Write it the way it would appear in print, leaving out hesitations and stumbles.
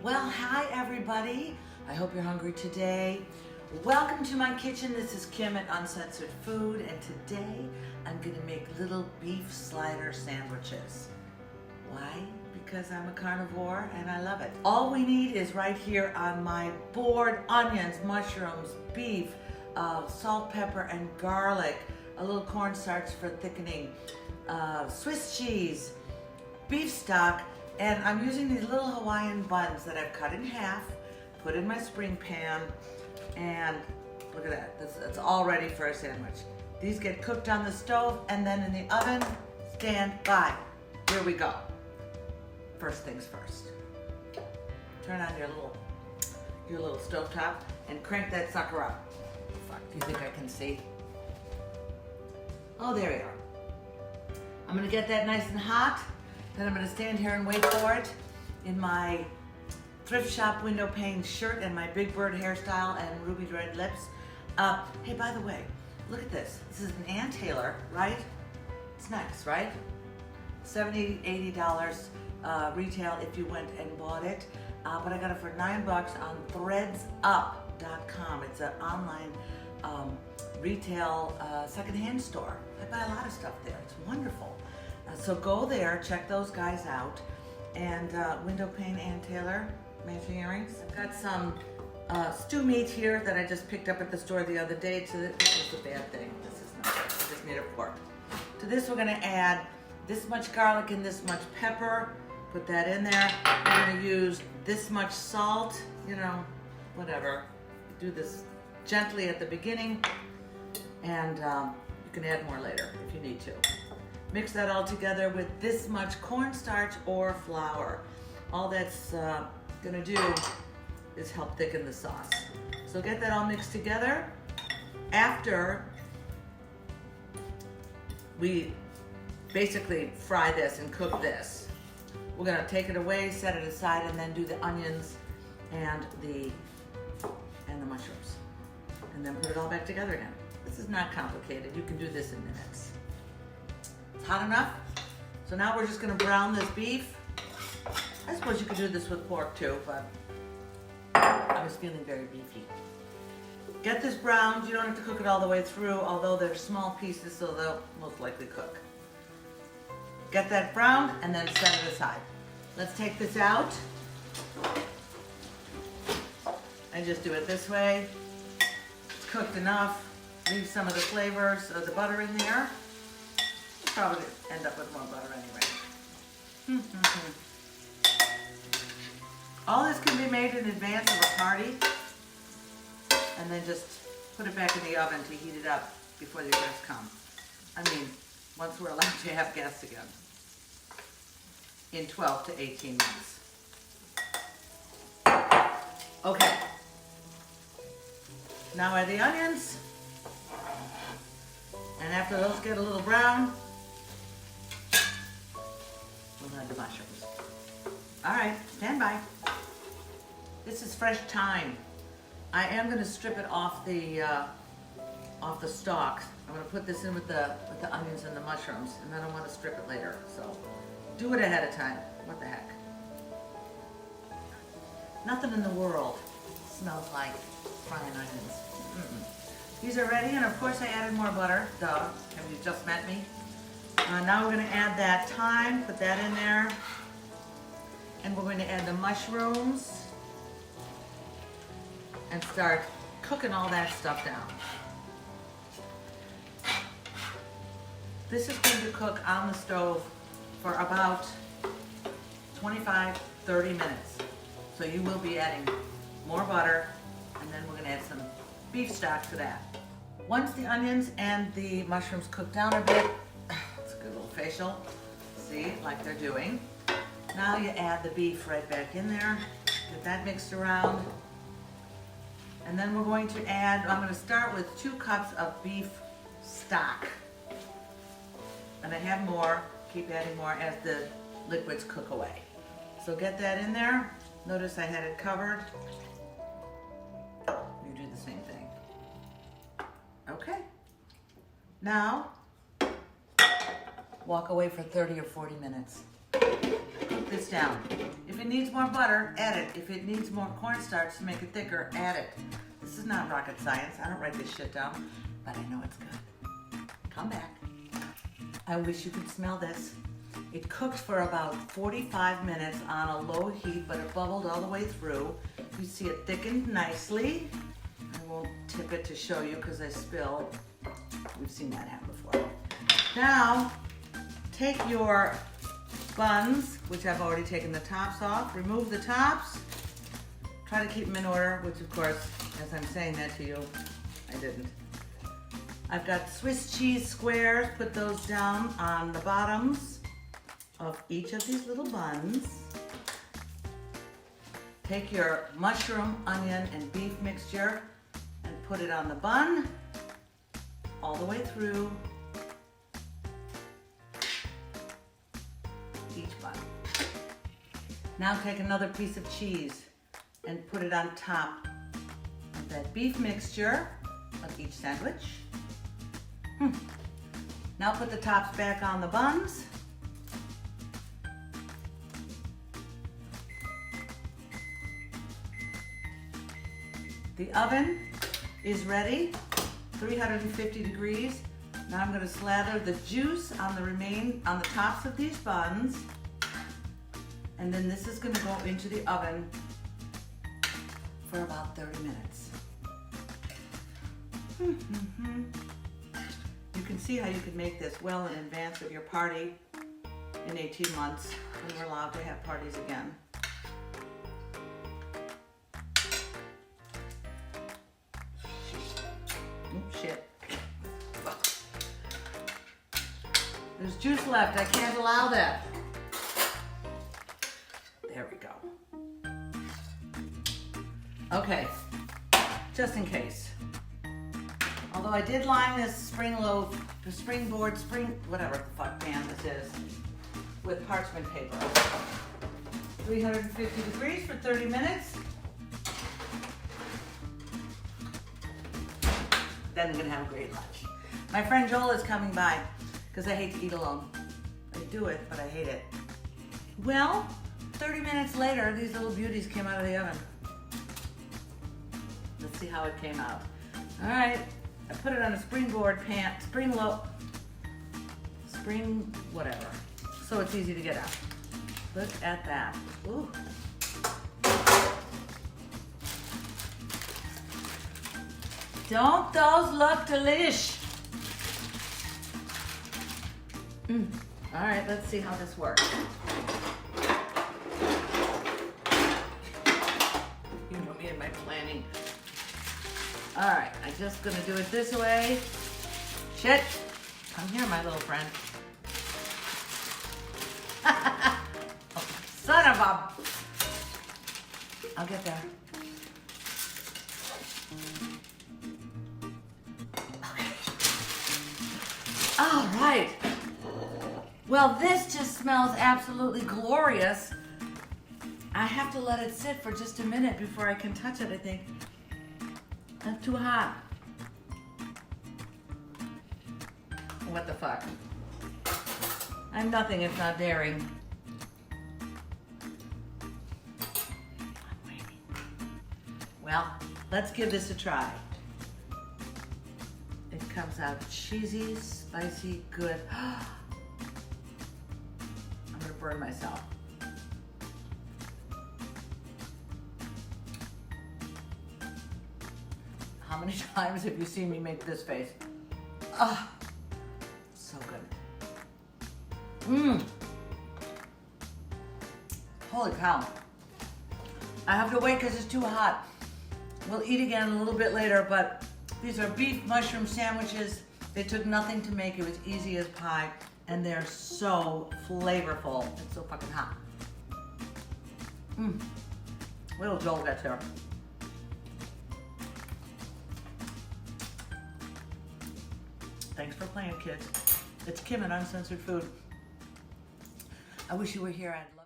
Well, hi everybody. I hope you're hungry today. Welcome to my kitchen. This is Kim at Uncensored Food, and today I'm gonna make little beef slider sandwiches. Why? Because I'm a carnivore and I love it. All we need is right here on my board: onions, mushrooms, beef, salt, pepper, and garlic, a little cornstarch for thickening, Swiss cheese, beef stock, and I'm using these little Hawaiian buns that I've cut in half, put in my spring pan, and look at that, it's all ready for a sandwich. These get cooked on the stove and then in the oven. Stand by. Here we go. First things first. Turn on your little stovetop and crank that sucker up. Fuck, do you think I can see? Oh, there we are. I'm gonna get that nice and hot. Then I'm gonna stand here and wait for it in my thrift shop window pane shirt and my big bird hairstyle and ruby red lips. Hey, by the way, look at this. This is an Ann Taylor, right? It's nice, right? $70, $80 retail if you went and bought it. But I got it for $9 on threadsup.com. It's an online retail secondhand store. I buy a lot of stuff there. It's wonderful. So go there, check those guys out. And window pane Ann Taylor, matching earrings. I've got some stew meat here that I just picked up at the store the other day. So this is a bad thing. This is not good. I just need a fork. To this we're gonna add this much garlic and this much pepper. Put that in there. We're gonna use this much salt, you know, whatever. Do this gently at the beginning, and you can add more later if you need to. Mix that all together with this much cornstarch or flour. All that's gonna do is help thicken the sauce. So get that all mixed together. After we basically fry this and cook this, we're gonna take it away, set it aside, and then do the onions and the mushrooms. And then put it all back together again. This is not complicated. You can do this in minutes. It's hot enough. So now we're just gonna brown this beef. I suppose you could do this with pork too, but I was feeling very beefy. Get this browned. You don't have to cook it all the way through, although they're small pieces, so they'll most likely cook. Get that browned and then set it aside. Let's take this out. I just do it this way. It's cooked enough. Leave some of the flavors of the butter in there. Probably end up with more butter anyway. All this can be made in advance of a party, and then just put it back in the oven to heat it up before the guests come. I mean, once we're allowed to have guests again, in 12 to 18 months. Okay. Now add the onions, and after those get a little brown, we'll add the mushrooms. All right, stand by. This is fresh thyme. I am going to strip it off the stalks. I'm going to put this in with the onions and the mushrooms, and then I want to strip it later. So do it ahead of time. What the heck? Nothing in the world smells like frying onions. These are ready, and of course I added more butter. Duh, have you just met me? Now we're going to add that thyme, put that in there, and we're going to add the mushrooms and start cooking all that stuff down. This is going to cook on the stove for about 25-30 minutes. So you will be adding more butter, and then we're going to add some beef stock to that. Once the onions and the mushrooms cook down a bit, it's a good little facial, see, like they're doing. Now you add the beef right back in there, get that mixed around. And then we're going to add, I'm going to start with 2 cups of beef stock. And I have more, keep adding more as the liquids cook away. So get that in there. Notice I had it covered. You do the same thing. Okay. Now, walk away for 30 or 40 minutes. this down. If it needs more butter, add it. If it needs more cornstarch to make it thicker, add it. This is not rocket science. I don't write this shit down, but I know it's good. Come back. I wish you could smell this. It cooked for about 45 minutes on a low heat, but it bubbled all the way through. You see it thickened nicely. I won't tip it to show you because I spill. We've seen that happen before. Now, take your buns, which I've already taken the tops off. Remove the tops. Try to keep them in order, which of course, as I'm saying that to you, I didn't. I've got Swiss cheese squares. Put those down on the bottoms of each of these little buns. Take your mushroom, onion, and beef mixture and put it on the bun all the way through each bun. Now take another piece of cheese and put it on top of that beef mixture of each sandwich. Now put the tops back on the buns. The oven is ready, 350 degrees. Now I'm going to slather the juice on the tops of these buns, and then this is going to go into the oven for about 30 minutes. You can see how you could make this well in advance of your party in 18 months when we're allowed to have parties again. Oops, shit. There's juice left. I can't allow that. There we go. Okay, just in case. Although I did line this springboard, whatever the fuck pan this is, with parchment paper. 350 degrees for 30 minutes. Then I'm gonna have a great lunch. My friend Joel is coming by because I hate to eat alone. I do it, but I hate it. Well, 30 minutes later, these little beauties came out of the oven. Let's see how it came out. All right, I put it on a springboard pan, whatever, so it's easy to get out. Look at that. Ooh. Don't those look delish? All right, let's see how this works. You know me and my planning. All right, I'm just gonna do it this way. Shit, come here, my little friend. Oh, son of a... I'll get there. All right. Well, this just smells absolutely glorious. I have to let it sit for just a minute before I can touch it, I think. That's too hot. What the fuck? I'm nothing if not daring. Well, let's give this a try. It comes out cheesy, spicy, good. I'm gonna burn myself. How many times have you seen me make this face? Ah, so good. Holy cow. I have to wait because it's too hot. We'll eat again a little bit later, but these are beef mushroom sandwiches. They took nothing to make. It was easy as pie, and they're so flavorful. It's so fucking hot. Wait till Joel gets here. Thanks for playing, kids. It's Kim at Uncensored Food. I wish you were here. I'd love